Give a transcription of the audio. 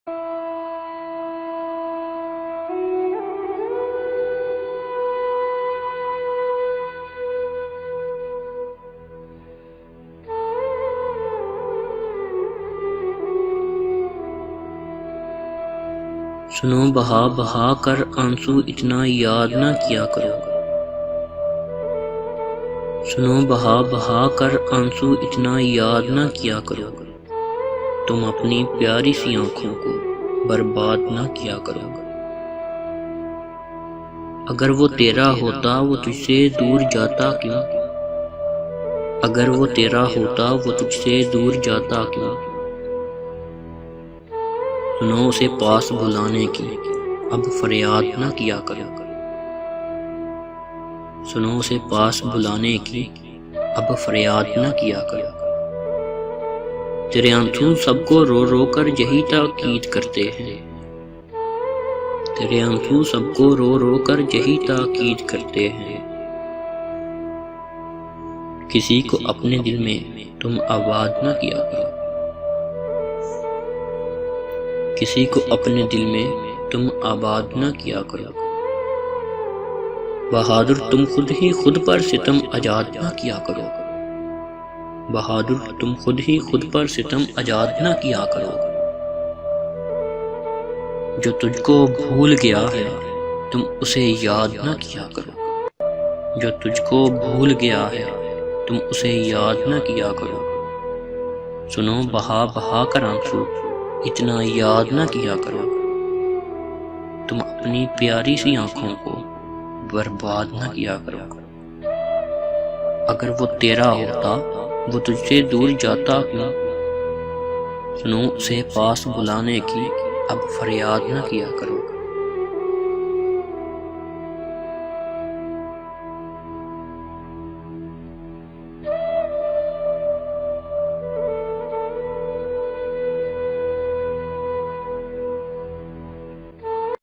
सुनो बहा बहा कर आंसू इतना याद ना किया करो। सुनो बहा बहा कर आंसू इतना याद ना किया करो। तुम अपनी प्यारी सी आंखों को बर्बाद ना किया करो। अगर वो तेरा होता वो तुझसे दूर जाता क्यों? अगर वो तेरा होता वो तुझसे दूर जाता क्यों? सुनो उसे पास बुलाने की अब फरियाद ना किया करो। सुनो उसे पास बुलाने की अब फरियाद ना किया करो। तेरे आंसू सबको रो रो कर यही ताकीद करते हैं। तेरे आंसू सबको रो रो कर यही ताकीद करते हैं। किसी को अपने दिल में तुम आबाद ना किया करो। किसी को अपने दिल में तुम आबाद ना किया करो। बहादुर तुम खुद ही खुद पर सितम आजाद ना किया करो। बहादुर तुम खुद ही खुद पर सितम आजाद ना किया करो। जो तुझको भूल गया है तुम उसे याद ना किया करो। जो तुझको भूल गया है तुम उसे याद ना किया करो। सुनो बहा बहा कर आंसू इतना याद ना किया करो। तुम अपनी प्यारी सी आंखों को बर्बाद ना किया करो। अगर वो तेरा होता वो तुझसे दूर जाता क्यों? सुनो उसे पास बुलाने की अब फरियाद ना किया करो।